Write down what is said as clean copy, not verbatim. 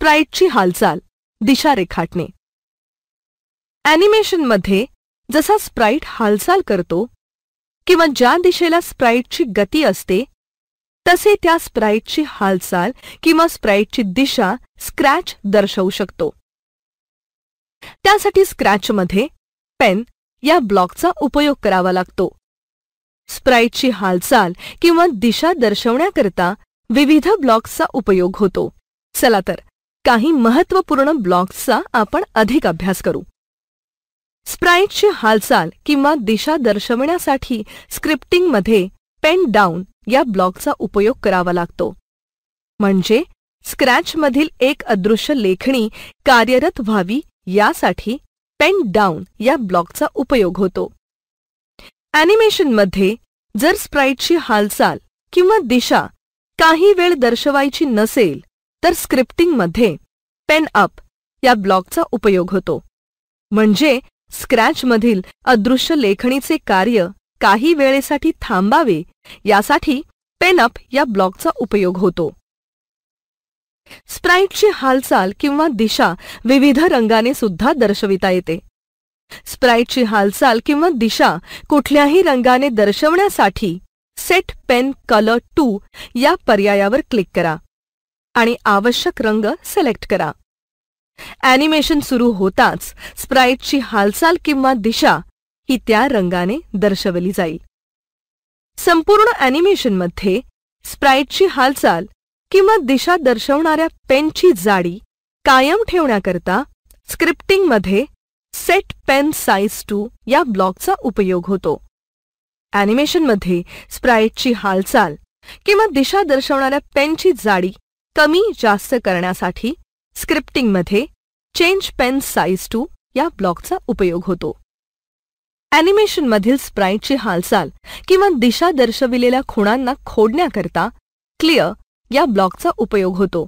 स्प्राइटची हालचाल, दिशा रेखाटणे. ॲनिमेशनमध्ये जसा स्प्राइट हालचाल करतो किंवा ज्या दिशेला स्प्राइटची गती असते तसे त्या स्प्राइटची हालचाल किंवा स्प्राइटची दिशा स्क्रॅच दर्शवू शकतो. त्यासाठी स्क्रॅचमध्ये पेन या ब्लॉकचा उपयोग करावा लागतो. स्प्राइटची हालचाल किंवा दिशा दर्शवण्याकरता विविध ब्लॉक्सचा उपयोग होतो. चला तर काही महत्त्वपूर्ण ब्लॉक्सचा आपण अधिक अभ्यास करू. स्प्राइटची हालचाल किंवा दिशा दर्शवण्यासाठी स्क्रिप्टिंगमध्ये पेन डाऊन या ब्लॉकचा उपयोग करावा लागतो. म्हणजे स्क्रॅचमधील एक अदृश्य लेखणी कार्यरत व्हावी यासाठी पेन डाऊन या ब्लॉकचा उपयोग होतो. ॲनिमेशनमध्ये जर स्प्राइटची हालचाल किंवा दिशा काही वेळ दर्शवायची नसेल तर स्क्रिप्टिंगमध्ये पेन अप या ब्लॉकचा उपयोग होतो. म्हणजे स्क्रॅचमधील अदृश्य लेखणीचे कार्य काही वेळेसाठी थांबावे यासाठी पेन अप या ब्लॉकचा उपयोग होतो. स्प्राइटची हालचाल किंवा दिशा विविध रंगाने सुद्धा दर्शविता येते. स्प्राइटची हालचाल किंवा दिशा कुठल्याही रंगाने दर्शवण्यासाठी सेट पेन कलर 2 या पर्यायावर क्लिक करा आणि आवश्यक रंग सिलेक्ट करा. ॲनिमेशन सुरू होताच स्प्राइटची हालचाल किंवा दिशा ही त्या रंगाने दर्शवली जाईल. संपूर्ण ॲनिमेशनमध्ये स्प्राइटची हालचाल किंवा दिशा दर्शवणाऱ्या पेनची जाडी कायम ठेवण्याकरता स्क्रिप्टिंगमध्ये सेट पेन साइज 2 या ब्लॉकचा उपयोग होतो. ॲनिमेशनमध्ये स्प्राइटची हालचाल किंवा दिशा दर्शवणाऱ्या पेनची जाडी कमी जास्त करण्यासाठी स्क्रिप्टिंगमध्ये चेंज पेन साइज 2 या ब्लॉकचा उपयोग होतो. ॲनिमेशनमधील स्प्राइटची हालचाल किंवा दिशा दर्शविलेल्या खुणांना खोडण्याकरता क्लिअर या ब्लॉकचा उपयोग होतो.